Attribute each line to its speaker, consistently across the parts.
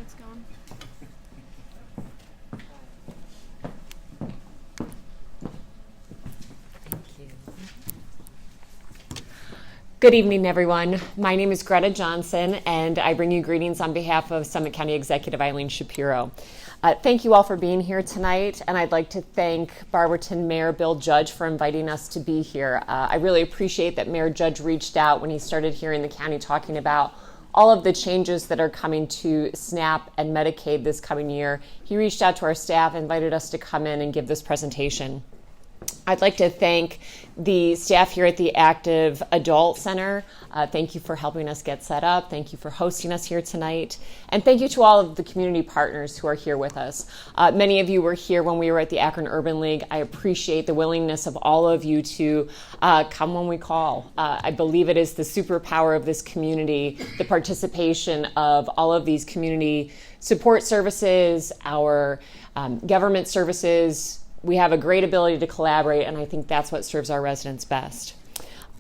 Speaker 1: It's going.
Speaker 2: Good evening, everyone. My name is Greta Johnson, and I bring you greetings on behalf of Summit County Executive Eileen Shapiro. Thank you all for being here tonight, and I'd like to thank Barberton Mayor Bill Judge for inviting us to be here. I really appreciate that Mayor Judge reached out when he started here in the county talking about all of the changes that are coming to SNAP and Medicaid this coming year. He reached out to our staff, invited us to come in and give this presentation. I'd like to thank the staff here at the Active Adult Center. Thank you for helping us get set up. Thank you for hosting us here tonight. And thank you to all of the community partners who are here with us. Many of you were here when we were at the Akron Urban League. I appreciate the willingness of all of you to come when we call. I believe it is the superpower of this community, the participation of all of these community support services, our government services. We have a great ability to collaborate, and I think that's what serves our residents best.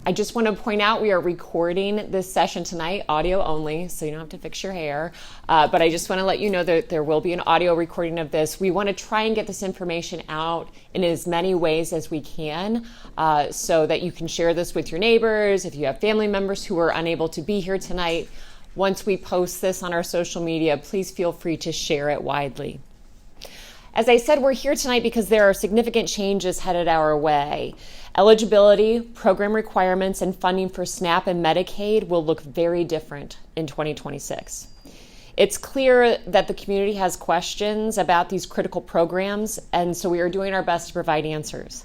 Speaker 2: I just want to point out we are recording this session tonight, audio only, so you don't have to fix your hair. But I just want to let you know that there will be an audio recording of this. We want to try and get this information out in as many ways as we can so that you can share this with your neighbors. If you have family members who are unable to be here tonight, once we post this on our social media, please feel free to share it widely. As I said, we're here tonight because there are significant changes headed our way. Eligibility, program requirements, and funding for SNAP and Medicaid will look very different in 2026. It's clear that the community has questions about these critical programs, and so we are doing our best to provide answers.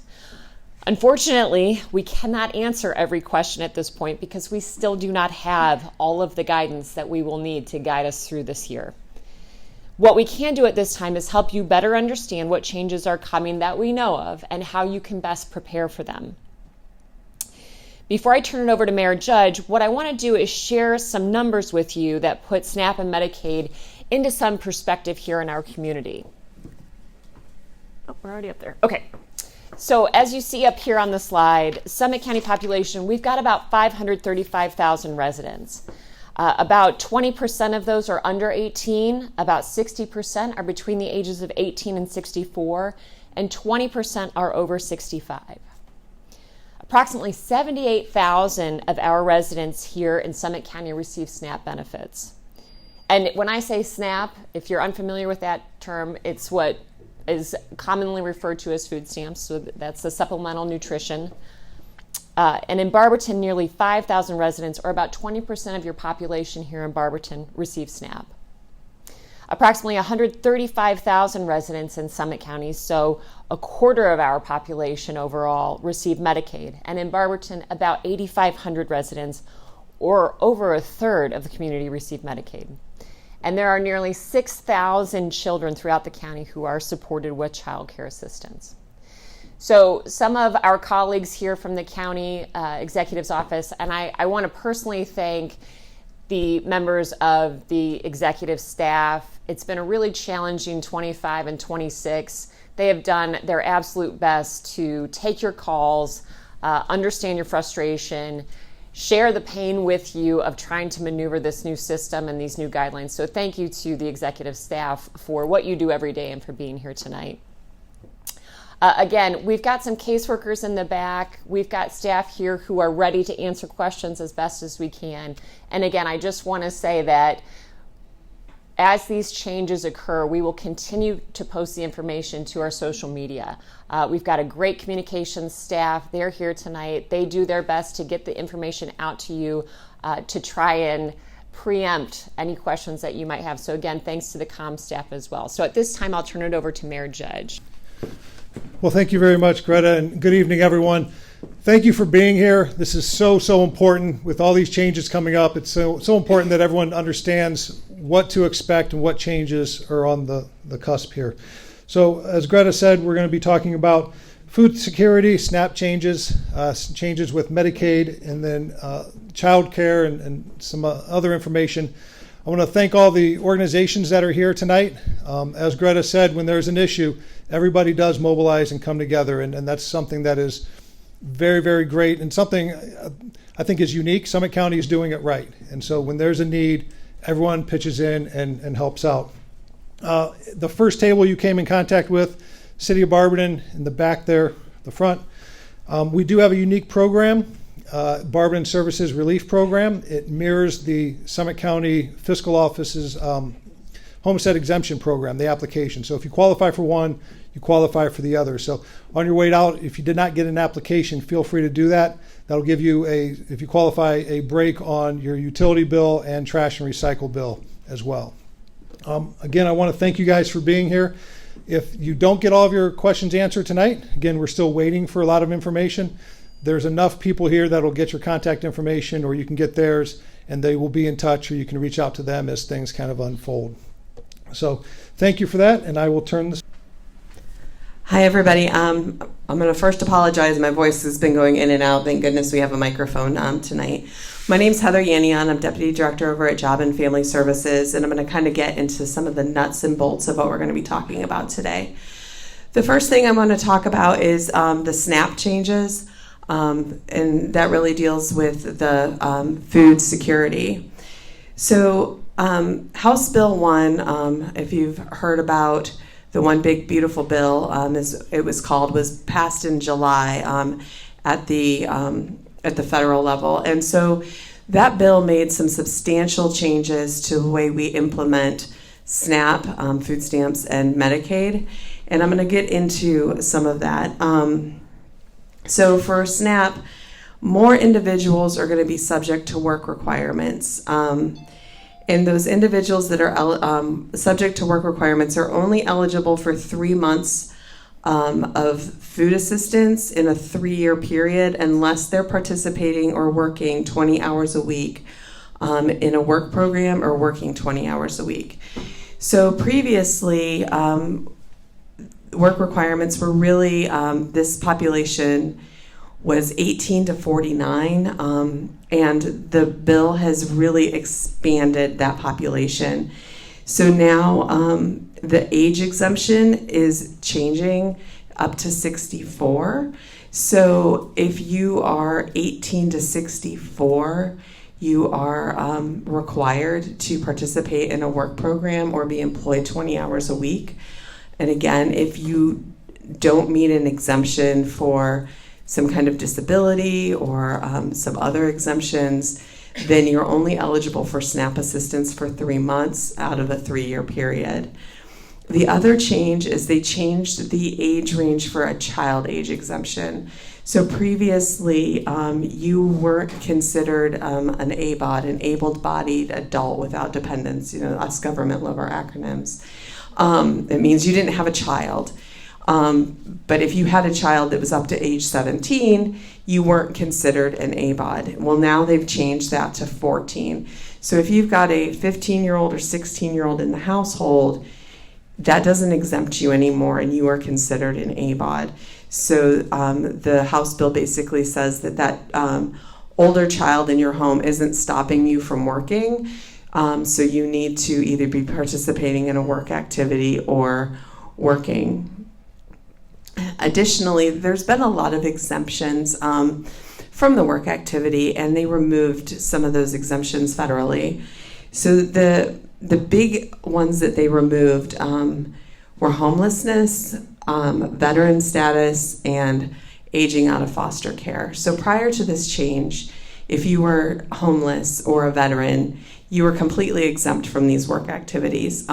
Speaker 2: Unfortunately, we cannot answer every question at this point because we still do not have all of the guidance that we will need to guide us through this year. What we can do at this time is help you better understand what changes are coming that we know of and how you can best prepare for them. Before I turn it over to Mayor Judge, what I want to do is share some numbers with you that put SNAP and Medicaid into some perspective here in our community. Oh, we're already up there. Okay. So as you see up here on the slide, Summit County population, we've got about 535,000 residents. About 20% of those are under 18, about 60% are between the ages of 18 and 64, and 20% are over 65. Approximately 78,000 of our residents here in Summit County receive SNAP benefits. And when I say SNAP, if you're unfamiliar with that term, it's what is commonly referred to as food stamps, so that's the supplemental nutrition. And in Barberton, nearly 5,000 residents, or about 20% of your population here in Barberton, receive SNAP. Approximately 135,000 residents in Summit County, so a quarter of our population overall, receive Medicaid. And in Barberton, about 8,500 residents, or over a third of the community, receive Medicaid. And there are nearly 6,000 children throughout the county who are supported with child care assistance. So some of our colleagues here from the county executive's office, and I want to personally thank the members of the executive staff. It's been a really challenging 25 and 26. They have done their absolute best to take your calls, understand your frustration, share the pain with you of trying to maneuver this new system and these new guidelines. So thank you to the executive staff for what you do every day and for being here tonight. Again, we've got some caseworkers in the back. We've got staff here who are ready to answer questions as best as we can. And again, I just want to say that as these changes occur, we will continue to post the information to our social media. We've got a great communications staff. They're here tonight. They do their best to get the information out to you to try and preempt any questions that you might have. So again, thanks to the comm staff as well. So at this time, I'll turn it over to Mayor Judge.
Speaker 3: Well, thank you very much, Greta, and good evening, everyone. Thank you for being here. This is so important with all these changes coming up. It's so important that everyone understands what to expect and what changes are on the cusp here. So as Greta said, we're going to be talking about food security, SNAP changes, changes with Medicaid, and then child care and some other information. I want to thank all the organizations that are here tonight. As Greta said, when there's an issue, everybody does mobilize and come together, and that's something that is very great and something I think is unique. Summit County is doing it right. And so when there's a need, everyone pitches in and helps out. The first table you came in contact with, City of Barberton, in the back there, the front. We do have a unique program, Barberton Services Relief Program. It mirrors the Summit County Fiscal Office's homestead exemption program, the application. So if you qualify for one, you qualify for the other. So on your way out, if you did not get an application, feel free to do that. That'll give you if you qualify, a break on your utility bill and trash and recycle bill as well. Again, I want to thank you guys for being here. If you don't get all of your questions answered tonight, again, we're still waiting for a lot of information. There's enough people here that'll get your contact information, or you can get theirs, and they will be in touch, or you can reach out to them as things kind of unfold. So thank you for that, and I will turn this.
Speaker 1: Hi, everybody. I'm going to first apologize. My voice has been going in and out. Thank goodness we have a microphone tonight. My name's Heather Yannion. I'm Deputy Director over at Job and Family Services, and I'm going to kind of get into some of the nuts and bolts of what we're going to be talking about today. The first thing I want to talk about is the SNAP changes, and that really deals with the food security. So House Bill 1, if you've heard about the One Big Beautiful Bill, as it was called, was passed in July at the federal level. And so that bill made some substantial changes to the way we implement SNAP, food stamps, and Medicaid. And I'm going to get into some of that. So for SNAP, more individuals are going to be subject to work requirements. And those individuals that are subject to work requirements are only eligible for 3 months of food assistance in a 3-year period unless they're participating or working 20 hours a week in a work program or working 20 hours a week. So previously, work requirements were really, this population was 18 to 49, and the bill has really expanded that population. So now the age exemption is changing up to 64. So if you are 18 to 64, you are required to participate in a work program or be employed 20 hours a week. And again, if you don't meet an exemption for some kind of disability or some other exemptions, then you're only eligible for SNAP assistance for 3 months out of a 3-year period. The other change is they changed the age range for a child age exemption. So previously, you weren't considered an ABOD, an able-bodied adult without dependents. You know, us government love our acronyms. It means you didn't have a child. But if you had a child that was up to age 17, you weren't considered an ABOD. Well, now they've changed that to 14. So if you've got a 15-year-old or 16-year-old in the household, that doesn't exempt you anymore, and you are considered an ABOD. So the House bill basically says that older child in your home isn't stopping you from working. So you need to either be participating in a work activity or working. Additionally, there's been a lot of exemptions from the work activity, and they removed some of those exemptions federally. So the big ones that they removed were homelessness, veteran status, and aging out of foster care. So prior to this change, if you were homeless or a veteran, you were completely exempt from these work activities.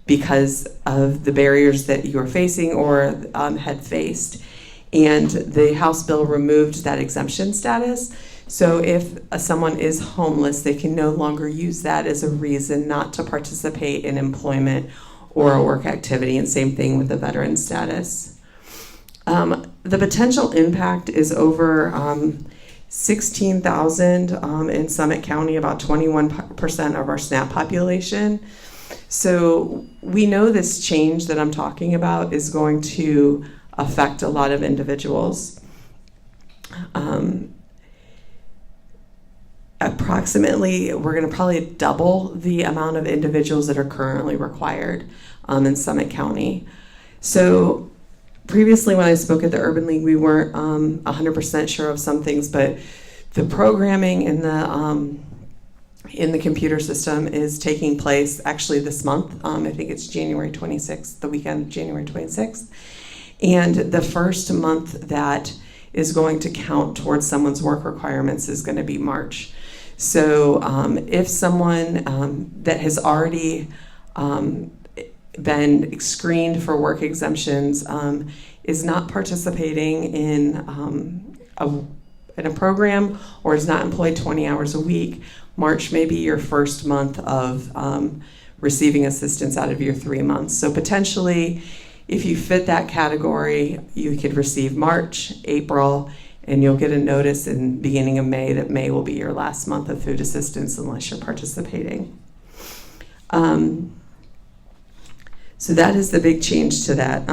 Speaker 1: Because of the barriers that you were facing or had faced. And the House bill removed that exemption status. So if someone is homeless, they can no longer use that as a reason not to participate in employment or a work activity, and same thing with the veteran status. The potential impact is over 16,000 in Summit County, about 21% of our SNAP population. So we know this change that I'm talking about is going to affect a lot of individuals. Approximately, we're going to probably double the amount of individuals that are currently required in Summit County. So previously when I spoke at the Urban League, we weren't 100% sure of some things, but the programming and in the computer system is taking place actually this month. I think it's January 26th, the weekend of January 26th. And the first month that is going to count towards someone's work requirements is going to be March. So if someone that has already been screened for work exemptions is not participating in a program or is not employed 20 hours a week, March may be your first month of receiving assistance out of your 3 months. So potentially, if you fit that category, you could receive March, April, and you'll get a notice in the beginning of May that May will be your last month of food assistance unless you're participating. So that is the big change to that.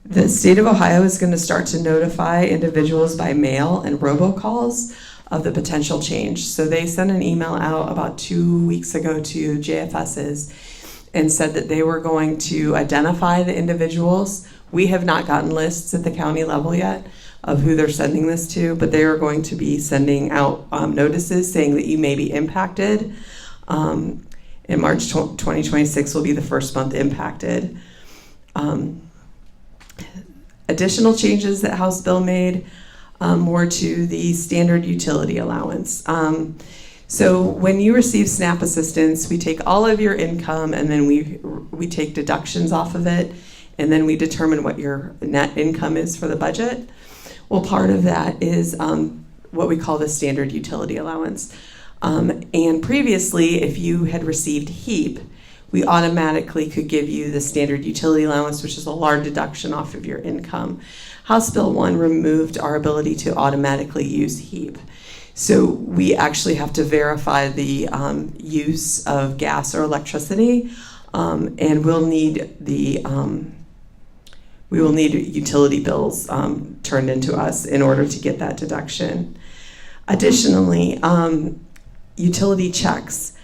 Speaker 1: The state of Ohio is going to start to notify individuals by mail and robocalls of the potential change. So they sent an email out about 2 weeks ago to JFSs and said that they were going to identify the individuals. We have not gotten lists at the county level yet of who they're sending this to, but they are going to be sending out notices saying that you may be impacted. In March 2026 will be the first month impacted. Additional changes that House Bill made were to the standard utility allowance. So when you receive SNAP assistance, we take all of your income and then we take deductions off of it, and then we determine what your net income is for the budget. Well, part of that is what we call the standard utility allowance. And previously, if you had received HEAP, we automatically could give you the standard utility allowance, which is a large deduction off of your income. House Bill 1 removed our ability to automatically use HEAP. So we actually have to verify the use of gas or electricity, and we'll need utility bills turned into us in order to get that deduction. Additionally, utility checks.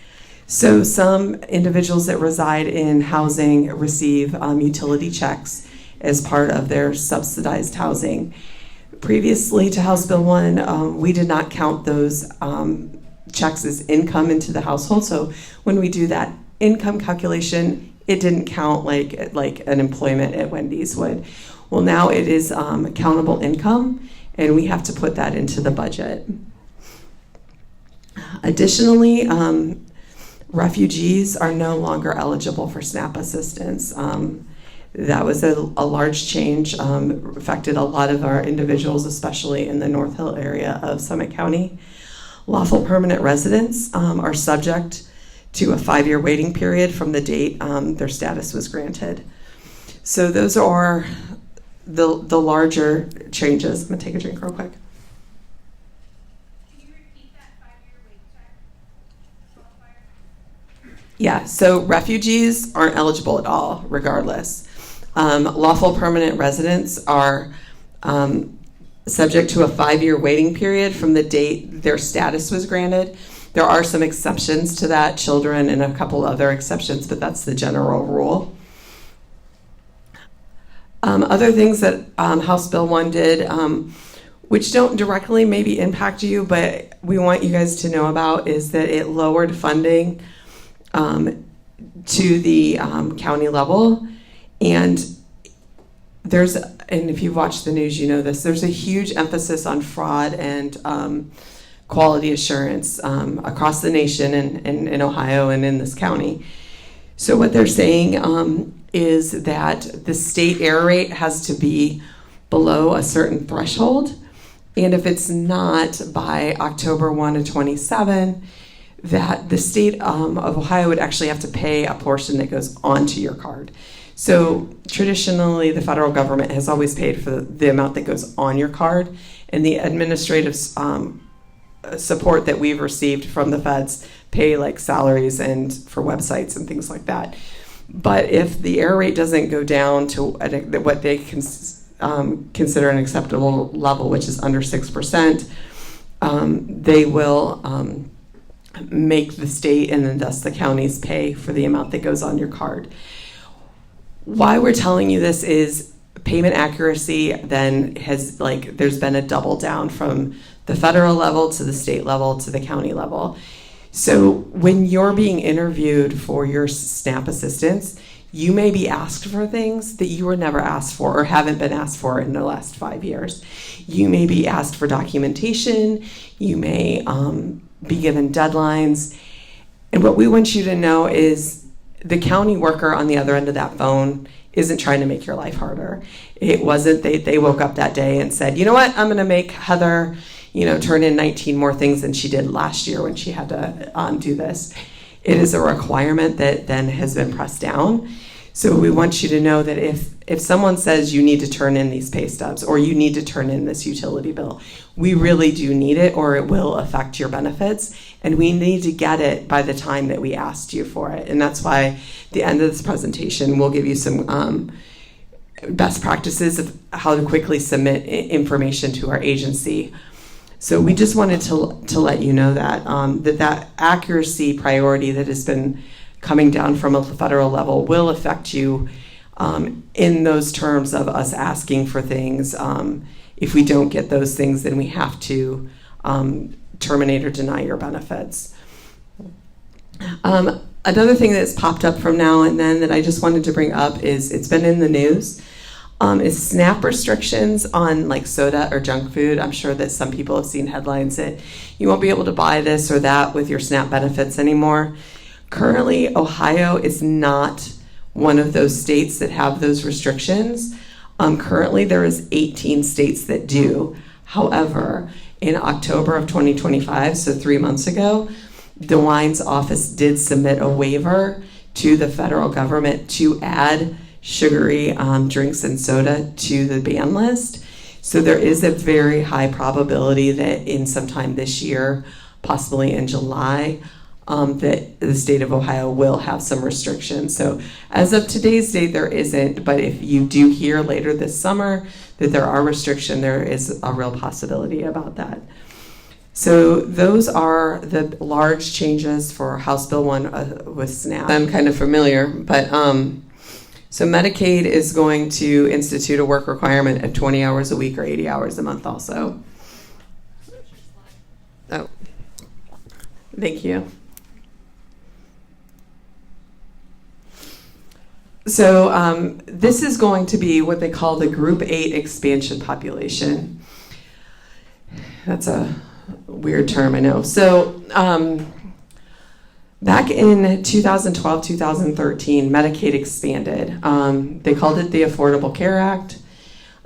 Speaker 1: So some individuals that reside in housing receive utility checks as part of their subsidized housing. Previously to House Bill 1, we did not count those checks as income into the household. So when we do that income calculation, it didn't count like an employment at Wendy's would. Well, now it is countable income, and we have to put that into the budget. Additionally, refugees are no longer eligible for SNAP assistance. That was a large change, affected a lot of our individuals, especially in the North Hill area of Summit County. Lawful permanent residents are subject to a 5-year waiting period from the date their status was granted. So those are the larger changes. I'm gonna take a drink real quick. Yeah, so refugees aren't eligible at all, regardless. Lawful permanent residents are subject to a 5-year waiting period from the date their status was granted. There are some exceptions to that, children and a couple other exceptions, but that's the general rule. Other things that House Bill 1 did, which don't directly maybe impact you, but we want you guys to know about, is that it lowered funding to the county level. And if you've watched the news, you know this, there's a huge emphasis on fraud and quality assurance across the nation and in Ohio and in this county. So what they're saying is that the state error rate has to be below a certain threshold. And if it's not by October 1 of 27, that the state of Ohio would actually have to pay a portion that goes onto your card. So traditionally, the federal government has always paid for the amount that goes on your card, and the administrative support that we've received from the feds pay like salaries and for websites and things like that. But if the error rate doesn't go down to what they consider an acceptable level, which is under 6%, they will make the state and then thus the counties pay for the amount that goes on your card. Why we're telling you this is payment accuracy then has, there's been a double down from the federal level to the state level to the county level. So when you're being interviewed for your SNAP assistance, you may be asked for things that you were never asked for or haven't been asked for in the last 5 years. You may be asked for documentation. You may be given deadlines. And what we want you to know is the county worker on the other end of that phone isn't trying to make your life harder. It wasn't they woke up that day and said, you know what, I'm going to make Heather, turn in 19 more things than she did last year when she had to do this. It is a requirement that then has been pressed down. So we want you to know that if someone says you need to turn in these pay stubs or you need to turn in this utility bill, we really do need it or it will affect your benefits, and we need to get it by the time that we asked you for it. And that's why at the end of this presentation, we'll give you some best practices of how to quickly submit information to our agency. So we just wanted to let you know that that accuracy priority that has been coming down from a federal level will affect you in those terms of us asking for things. If we don't get those things, then we have to terminate or deny your benefits. Another thing that's popped up from now and then that I just wanted to bring up is it's been in the news. Is SNAP restrictions on like soda or junk food. I'm sure that some people have seen headlines that you won't be able to buy this or that with your SNAP benefits anymore. Currently, Ohio is not one of those states that have those restrictions. Currently, there is 18 states that do. However, in October of 2025, so 3 months ago, DeWine's office did submit a waiver to the federal government to add sugary drinks and soda to the ban list. So there is a very high probability that in sometime this year, possibly in July, that the state of Ohio will have some restrictions. So as of today's date, there isn't, but if you do hear later this summer that there are restrictions, there is a real possibility about that. So those are the large changes for House Bill 1 with SNAP. I'm kind of familiar, but so Medicaid is going to institute a work requirement of 20 hours a week or 80 hours a month also. Oh, thank you. So this is going to be what they call the Group 8 expansion population. That's a weird term, I know. So back in 2012, 2013, Medicaid expanded. They called it the Affordable Care Act.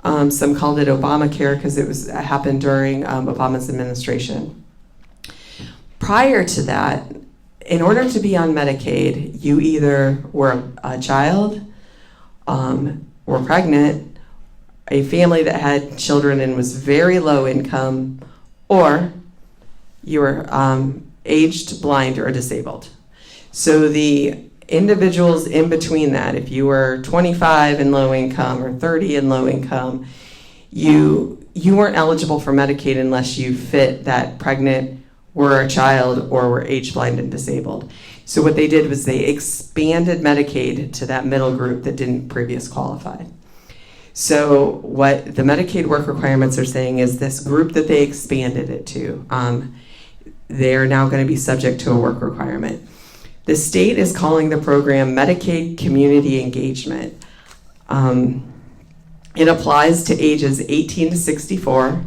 Speaker 1: Some called it Obamacare because it happened during Obama's administration. Prior to that, in order to be on Medicaid, you either were a child, were pregnant, a family that had children and was very low income, or you were aged, blind, or disabled. So the individuals in between that, if you were 25 and low income or 30 and low income, you weren't eligible for Medicaid unless you fit that pregnant, were a child, or were age blind and disabled. So what they did was they expanded Medicaid to that middle group that didn't previously qualify. So what the Medicaid work requirements are saying is this group that they expanded it to, they are now going to be subject to a work requirement. The state is calling the program Medicaid Community Engagement. It applies to ages 18 to 64,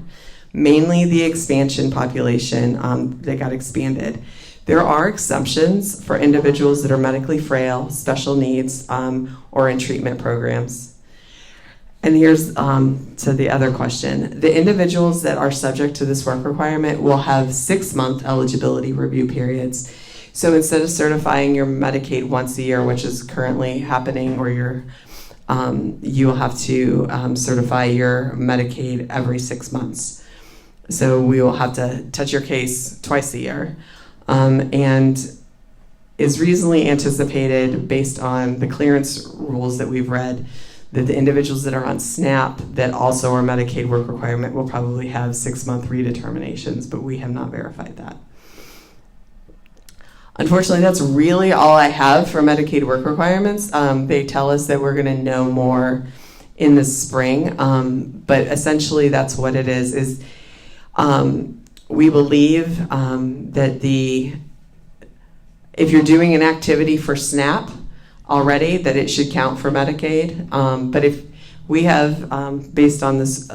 Speaker 1: mainly the expansion population that got expanded. There are exemptions for individuals that are medically frail, special needs, or in treatment programs. And here's to the other question. The individuals that are subject to this work requirement will have 6-month eligibility review periods. So instead of certifying your Medicaid once a year, which is currently happening, or you will have to certify your Medicaid every 6 months. So we will have to touch your case twice a year. And is reasonably anticipated based on the clearance rules that we've read that the individuals that are on SNAP that also are Medicaid work requirement will probably have 6-month redeterminations, but we have not verified that. Unfortunately, that's really all I have for Medicaid work requirements. They tell us that we're going to know more in the spring, but essentially that's what it is we believe that if you're doing an activity for SNAP already, that it should count for Medicaid. But if we have, based on this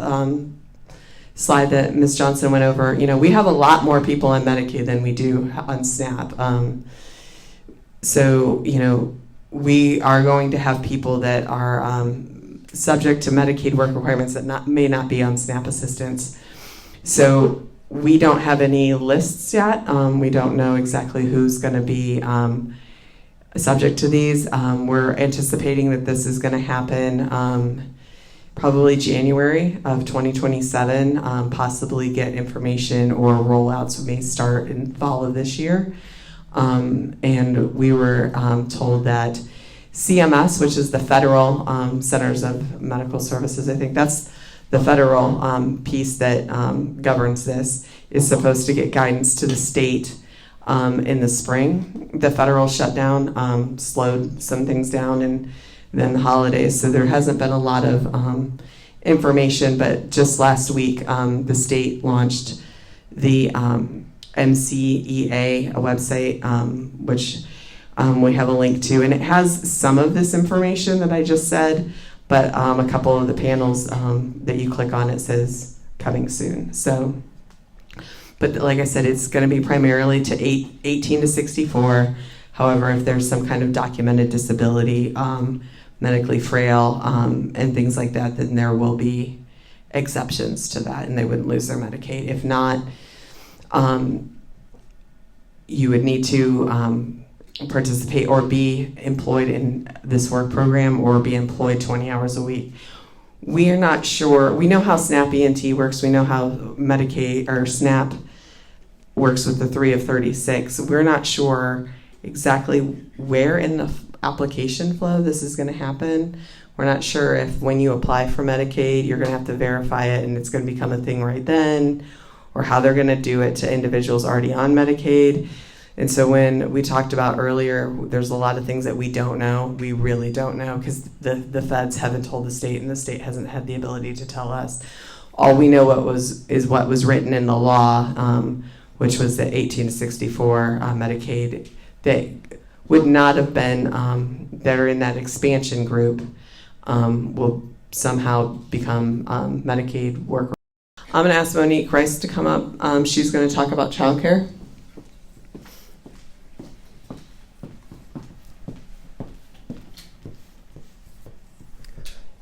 Speaker 1: slide that Ms. Johnson went over, we have a lot more people on Medicaid than we do on SNAP. So, we are going to have people that are subject to Medicaid work requirements that may not be on SNAP assistance. So we don't have any lists yet. We don't know exactly who's going to be subject to these. We're anticipating that this is going to happen probably January of 2027, possibly get information or rollouts may start in fall of this year. And we were told that CMS, which is the Federal Centers of Medical Services, I think that's the federal piece that governs this, is supposed to get guidance to the state in the spring. The federal shutdown slowed some things down, and then the holidays, so there hasn't been a lot of information, but just last week the state launched the MCEA, a website which we have a link to, and it has some of this information that I just said, but a couple of the panels that you click on, it says coming soon. So, but like I said, it's going to be primarily to 18 to 64. However, if there's some kind of documented disability, medically frail, and things like that, then there will be exceptions to that, and they wouldn't lose their Medicaid. If not, you would need to participate or be employed in this work program or be employed 20 hours a week. We are not sure. We know how SNAP ENT works. We know how Medicaid or SNAP works with the 3 of 36. We're not sure exactly where in the application flow this is going to happen. We're not sure if when you apply for Medicaid, you're going to have to verify it and it's going to become a thing right then, or how they're going to do it to individuals already on Medicaid. And so when we talked about earlier, there's a lot of things that we don't know. We really don't know because the feds haven't told the state, and the state hasn't had the ability to tell us. All we know is what was written in the law, which was the 18 to 64 Medicaid that would not have been, that are in that expansion group, will somehow become Medicaid workers. I'm going to ask Monique Rice to come up. She's going to talk about childcare.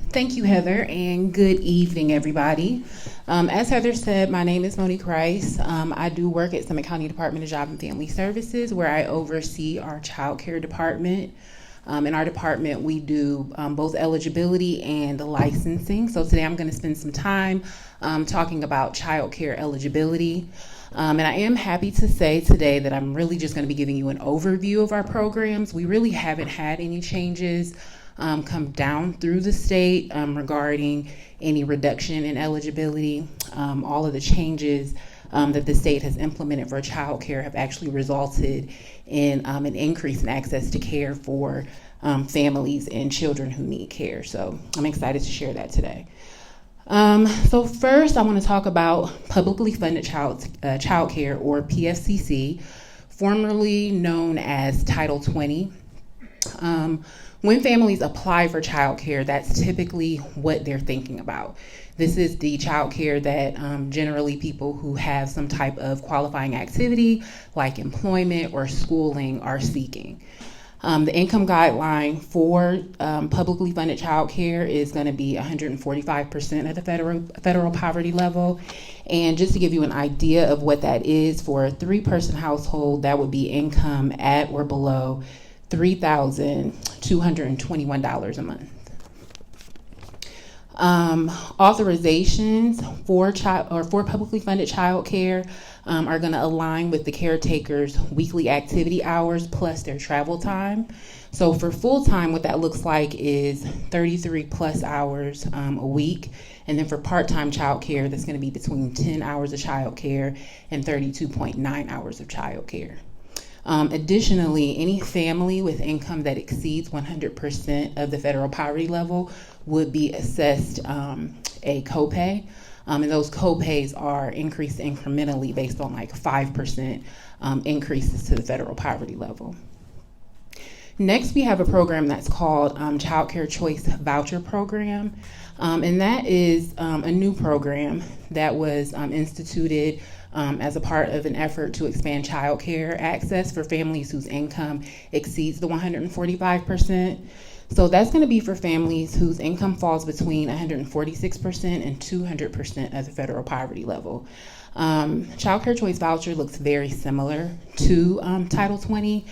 Speaker 4: Thank you, Heather, and good evening, everybody. As Heather said, my name is Monique Rice. I do work at Summit County Department of Job and Family Services, where I oversee our child care department. In our department, we do both eligibility and licensing. So today I'm going to spend some time talking about child care eligibility. And I am happy to say today that I'm really just going to be giving you an overview of our programs. We really haven't had any changes come down through the state regarding any reduction in eligibility. All of the changes that the state has implemented for child care have actually resulted in an increase in access to care for families and children who need care. So I'm excited to share that today. So first, I want to talk about publicly funded child care, or PFCC, formerly known as Title 20. When families apply for child care, that's typically what they're thinking about. This is the child care that generally people who have some type of qualifying activity like employment or schooling are seeking. The income guideline for publicly funded child care is going to be 145% of the federal poverty level. And just to give you an idea of what that is, for a 3-person household, that would be income at or below $3,221 a month. Authorizations for publicly funded child care are going to align with the caretaker's weekly activity hours plus their travel time. So for full time, what that looks like is 33 plus hours a week. And then for part-time child care, that's going to be between 10 hours of child care and 32.9 hours of child care. Additionally, any family with income that exceeds 100% of the federal poverty level would be assessed a copay. And those co-pays are increased incrementally based on like 5% increases to the federal poverty level. Next, we have a program that's called Child Care Choice Voucher Program. And that is a new program that was instituted as a part of an effort to expand child care access for families whose income exceeds the 145%. So that's going to be for families whose income falls between 146% and 200% of the federal poverty level. Child Care Choice Voucher looks very similar to Title 20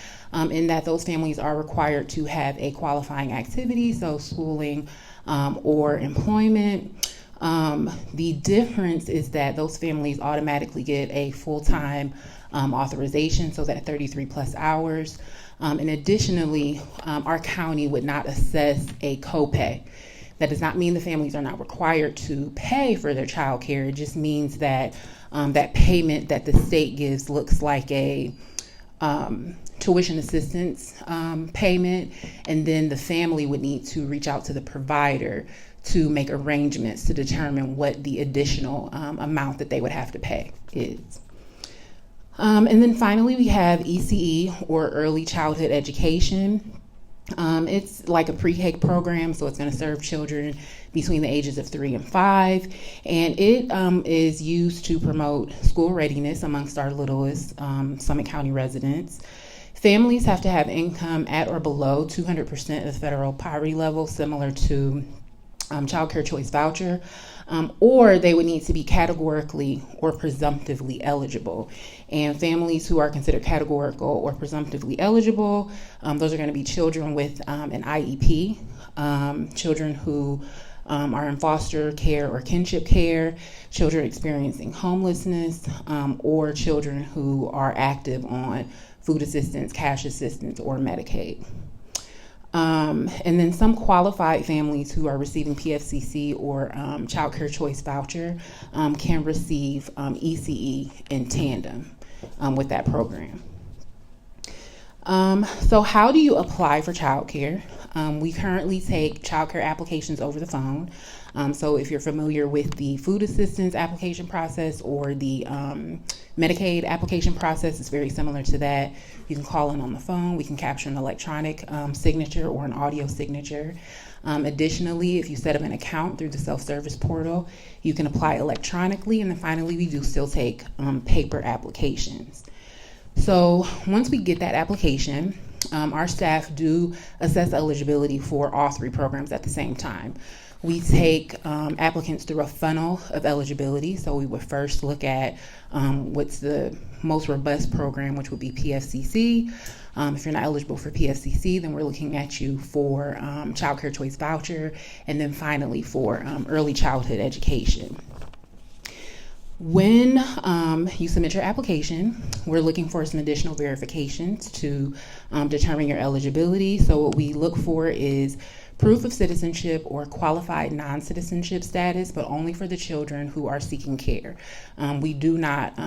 Speaker 4: in that those families are required to have a qualifying activity, so schooling or employment. The difference is that those families automatically get a full-time authorization, so that 33 plus hours. And additionally, our county would not assess a copay. That does not mean the families are not required to pay for their child care. It just means that that payment that the state gives looks like a tuition assistance payment, and then the family would need to reach out to the provider to make arrangements to determine what the additional amount that they would have to pay is. And then finally, we have ECE, or Early Childhood Education. It's like a pre-K program, so it's going to serve children between the ages of 3 and 5, and it is used to promote school readiness amongst our littlest Summit County residents. Families have to have income at or below 200% of the federal poverty level, similar to Child Care Choice Voucher, or they would need to be categorically or presumptively eligible. And families who are considered categorical or presumptively eligible, those are going to be children with an IEP, children who are in foster care or kinship care, children experiencing homelessness, or children who are active on food assistance, cash assistance, or Medicaid. And then some qualified families who are receiving PFCC or Child Care Choice Voucher can receive ECE in tandem with that program. So how do you apply for child care? We currently take child care applications over the phone. So if you're familiar with the food assistance application process or the Medicaid application process, it's very similar to that. You can call in on the phone. We can capture an electronic signature or an audio signature. Additionally, if you set up an account through the self-service portal, you can apply electronically. And then finally, we do still take paper applications. So once we get that application, our staff do assess eligibility for all three programs at the same time. We take applicants through a funnel of eligibility. So we would first look at what's the most robust program, which would be PFCC. If you're not eligible for PFCC, then we're looking at you for Child Care Choice Voucher, and then finally for early childhood education. When you submit your application, we're looking for some additional verifications to determine your eligibility. So what we look for is proof of citizenship or qualified non-citizenship status, but only for the children who are seeking care. We do not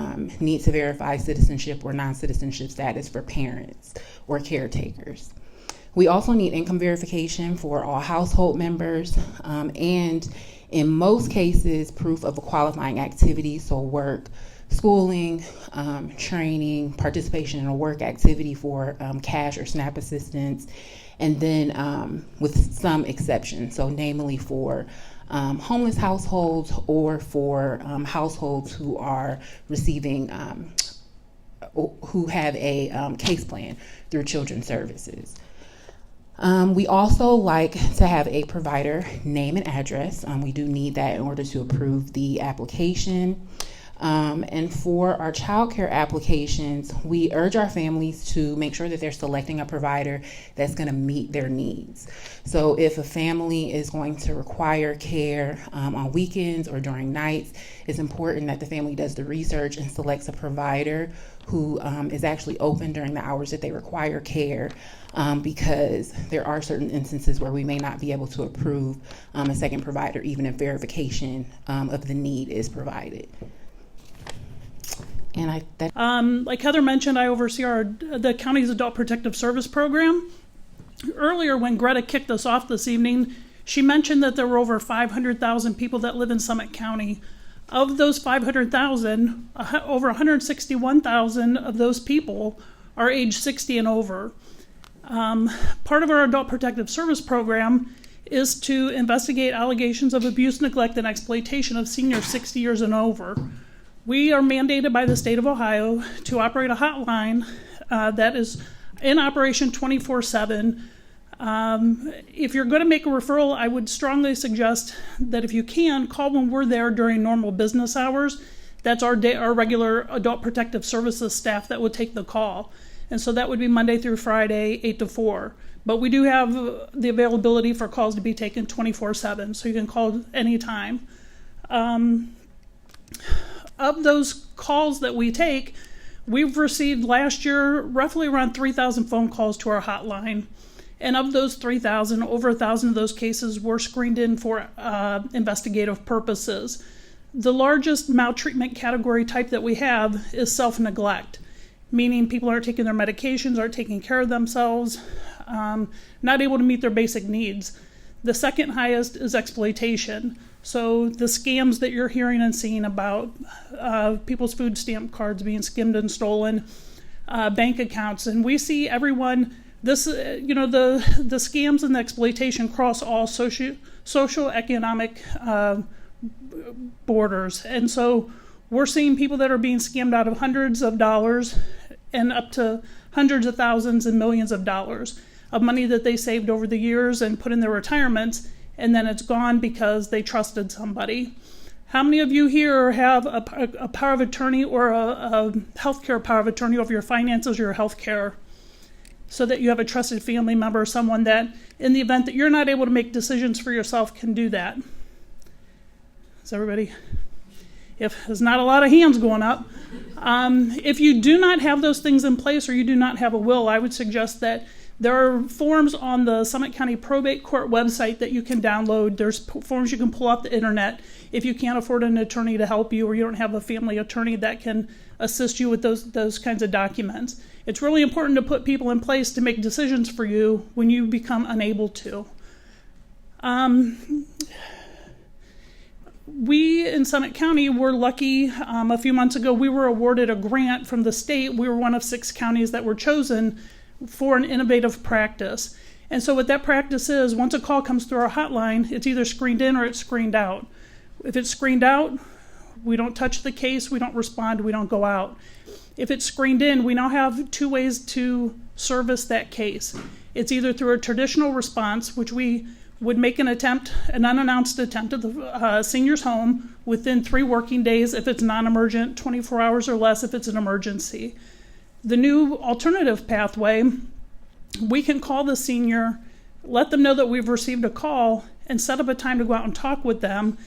Speaker 4: need to verify citizenship or non-citizenship status for parents or caretakers. We also need income verification for all household members, and in most cases, proof of a qualifying activity, so work, schooling, training, participation in a work activity for cash or SNAP assistance, and then with some exceptions, so namely for homeless households or for households who are receiving, who have a case plan through Children's Services. We also like to have a provider name and address. We do need that in order to approve the application. And for our child care applications, we urge our families to make sure that they're selecting a provider that's going to meet their needs. So if a family is going to require care on weekends or during nights, it's important that the family does the research and selects a provider who is actually open during the hours that they require care, because there are certain instances where we may not be able to approve a second provider even if verification of the need is provided. And
Speaker 5: like Heather mentioned, I oversee the county's Adult Protective Service program. Earlier, when Greta kicked us off this evening, she mentioned that there were over 500,000 people that live in Summit County. Of those 500,000, over 161,000 of those people are age 60 and over. Part of our Adult Protective Service Program is to investigate allegations of abuse, neglect, and exploitation of seniors 60 years and over. We are mandated by the state of Ohio to operate a hotline that is in operation 24/7. If you're going to make a referral, I would strongly suggest that if you can, call when we're there during normal business hours. That's our regular Adult Protective Services staff that would take the call. And so that would be Monday through Friday, 8 to 4. But we do have the availability for calls to be taken 24/7, so you can call anytime. Of those calls that we take, we've received last year roughly around 3,000 phone calls to our hotline. And of those 3,000, over 1,000 of those cases were screened in for investigative purposes. The largest maltreatment category type that we have is self-neglect, meaning people aren't taking their medications, aren't taking care of themselves, not able to meet their basic needs. The second highest is exploitation. So the scams that you're hearing and seeing about people's food stamp cards being skimmed and stolen, bank accounts, and we see everyone. The scams and the exploitation cross all social economic borders, and so we're seeing people that are being scammed out of hundreds of dollars and up to hundreds of thousands and millions of dollars of money that they saved over the years and put in their retirements, and then it's gone because they trusted somebody. How many of you here have a power of attorney or a healthcare power of attorney over your finances or your healthcare, so that you have a trusted family member, someone that, in the event that you're not able to make decisions for yourself, can do that? Is everybody? If there's not a lot of hands going up. If you do not have those things in place or you do not have a will, I would suggest that there are forms on the Summit County Probate Court website that you can download. There's forms you can pull off the internet if you can't afford an attorney to help you or you don't have a family attorney that can assist you with those kinds of documents. It's really important to put people in place to make decisions for you when you become unable to. We in Summit County were lucky. A few months ago, we were awarded a grant from the state. We were one of 6 counties that were chosen for an innovative practice. And so what that practice is, once a call comes through our hotline, it's either screened in or it's screened out. If it's screened out, we don't touch the case, we don't respond, we don't go out. If it's screened in, we now have 2 ways to service that case. It's either through a traditional response, which we would make an unannounced attempt at the senior's home within 3 working days if it's non-emergent, 24 hours or less if it's an emergency. The new alternative pathway, we can call the senior, let them know that we've received a call, and set up a time to go out and talk with them.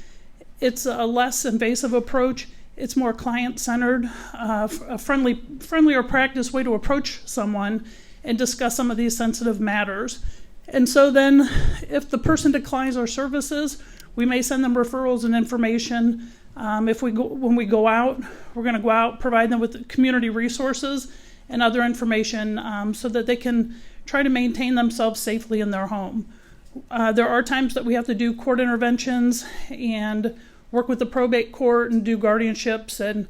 Speaker 5: It's a less invasive approach. It's more client-centered, a friendlier practice way to approach someone and discuss some of these sensitive matters. And so then if the person declines our services, we may send them referrals and information. When we go out, we're going to go out, provide them with community resources and other information so that they can try to maintain themselves safely in their home. There are times that we have to do court interventions and work with the probate court and do guardianships, and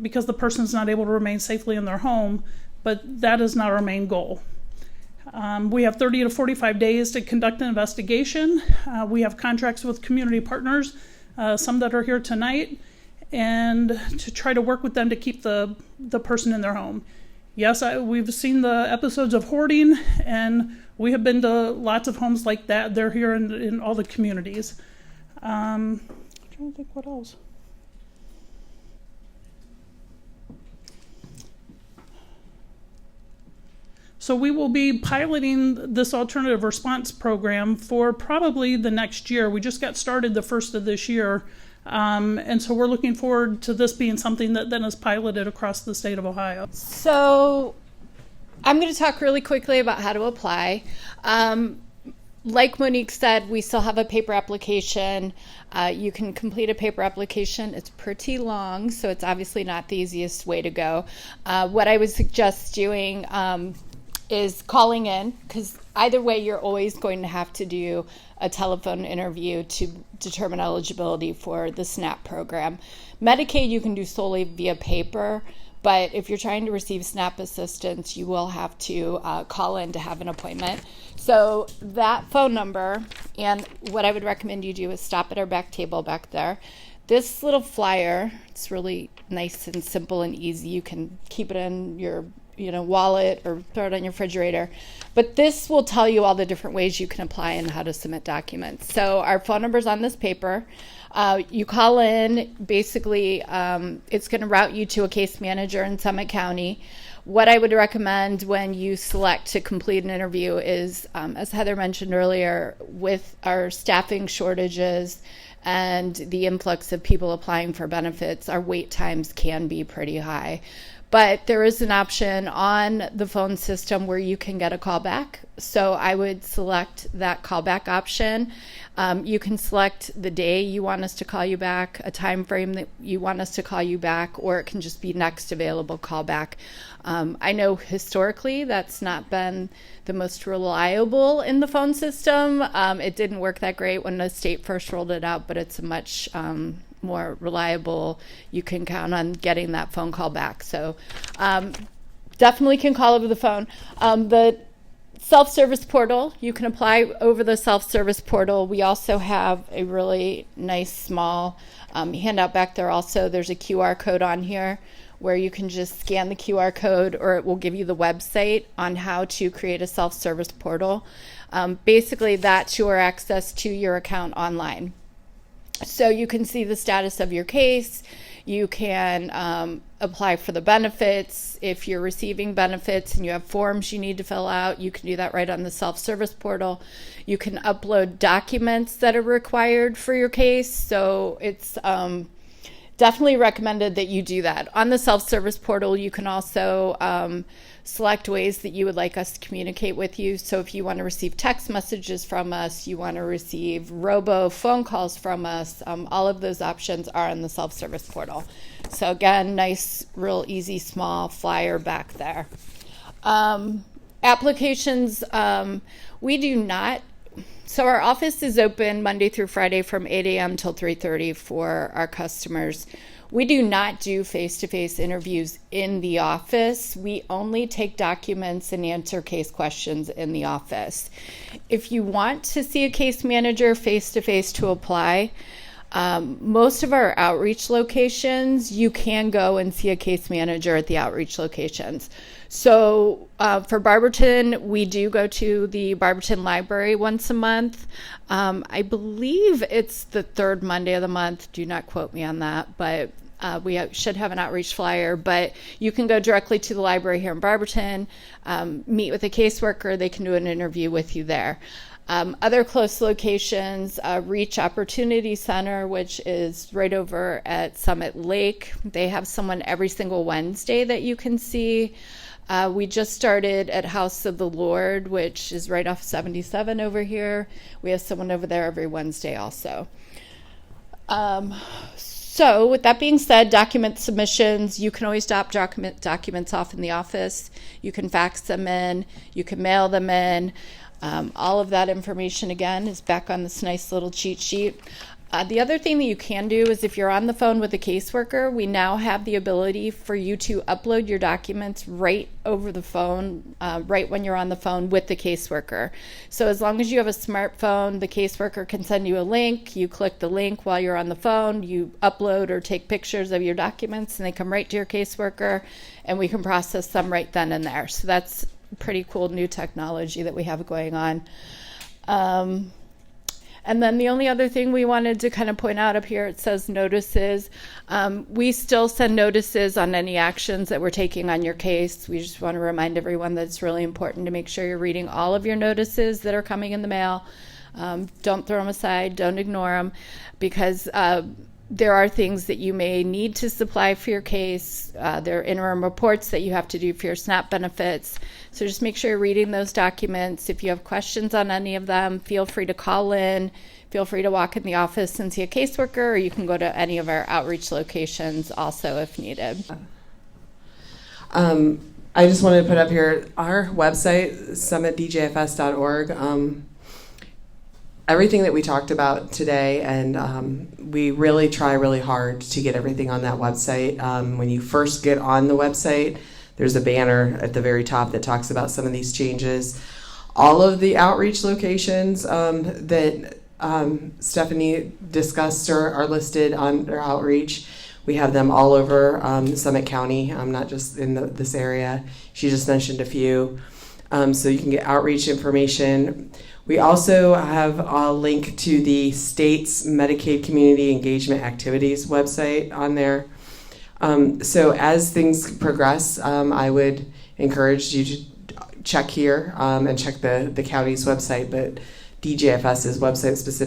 Speaker 5: because the person's not able to remain safely in their home, but that is not our main goal. We have 30 to 45 days to conduct an investigation. We have contracts with community partners, some that are here tonight, and to try to work with them to keep the person in their home. Yes, we've seen the episodes of hoarding, and we have been to lots of homes like that. They're here in all the communities. I'm trying to think what else. So we will be piloting this alternative response program for probably the next year. We just got started the first of this year. And so we're looking forward to this being something that then is piloted across the state of Ohio.
Speaker 2: So I'm going to talk really quickly about how to apply. Like Monique said, we still have a paper application. You can complete a paper application. It's pretty long, so it's obviously not the easiest way to go. What I would suggest doing is calling in, because
Speaker 6: either way, you're always going to have to do a telephone interview to determine eligibility for the SNAP program. Medicaid you can do solely via paper, but if you're trying to receive SNAP assistance, you will have to call in to have an appointment. So that phone number, and what I would recommend you do is stop at our back table back there. This little flyer, it's really nice and simple and easy. You can keep it in your wallet or throw it on your refrigerator. But this will tell you all the different ways you can apply and how to submit documents. So our phone number's on this paper. You call in, basically it's going to route you to a case manager in Summit County. What I would recommend when you select to complete an interview is, as Heather mentioned earlier, with our staffing shortages and the influx of people applying for benefits, our wait times can be pretty high. But there is an option on the phone system where you can get a call back. So I would select that callback option. You can select the day you want us to call you back, a time frame that you want us to call you back, or it can just be next available callback. I know historically that's not been the most reliable in the phone system. It didn't work that great when the state first rolled it out, but it's a much more reliable. You can count on getting that phone call back. So definitely can call over the phone. The self-service portal, you can apply over the self-service portal. We also have a really nice small handout back there also. There's a QR code on here where you can just scan the QR code, or it will give you the website on how to create a self-service portal. Basically, that's your access to your account online. So you can see the status of your case. You can apply for the benefits. If you're receiving benefits and you have forms you need to fill out, you can do that right on the self-service portal. You can upload documents that are required for your case. So it's definitely recommended that you do that. On the self-service portal, you can also select ways that you would like us to communicate with you. So if you want to receive text messages from us, you want to receive robo phone calls from us, all of those options are on the self-service portal. So again, nice, real easy, small flyer back there. Applications, we do not. So our office is open Monday through Friday from 8 a.m. till 3:30 for our customers. We do not do face-to-face interviews in the office. We only take documents and answer case questions in the office. If you want to see a case manager face-to-face to apply, most of our outreach locations, you can go and see a case manager at the outreach locations. So for Barberton, we do go to the Barberton Library once a month. I believe it's the third Monday of the month. Do not quote me on that, but we should have an outreach flyer. But you can go directly to the library here in Barberton, meet with a caseworker. They can do an interview with you there. Other close locations, Reach Opportunity Center, which is right over at Summit Lake. They have someone every single Wednesday that you can see. We just started at House of the Lord, which is right off 77 over here. We have someone over there every Wednesday also. So with that being said, document submissions, you can always drop documents off in the office. You can fax them in. You can mail them in. All of that information, again, is back on this nice little cheat sheet. The other thing that you can do is if you're on the phone with a caseworker, we now have the ability for you to upload your documents right over the phone, right when you're on the phone with the caseworker. So as long as you have a smartphone, the caseworker can send you a link. You click the link while you're on the phone. You upload or take pictures of your documents, and they come right to your caseworker, and we can process them right then and there. So that's pretty cool new technology that we have going on. And then the only other thing we wanted to kind of point out up here, it says notices. We still send notices on any actions that we're taking on your case. We just want to remind everyone that it's really important to make sure you're reading all of your notices that are coming in the mail. Don't throw them aside, don't ignore them, because there are things that you may need to supply for your case. There are interim reports that you have to do for your SNAP benefits. So just make sure you're reading those documents. If you have questions on any of them, feel free to call in. Feel free to walk in the office and see a caseworker, or you can go to any of our outreach locations also if needed.
Speaker 1: I I just wanted to put up here our website, summitdjfs.org. Everything that we talked about today, and we really try really hard to get everything on that website. When you first get on the website, there's a banner at the very top that talks about some of these changes. All of the outreach locations that Stephanie discussed are listed under outreach. We have them all over Summit County, not just in this area. She just mentioned a few. So you can get outreach information. We also have a link to the state's Medicaid Community Engagement Activities website on there. So as things progress, I would encourage you to check here and check the county's website, but DJFS's website specifically.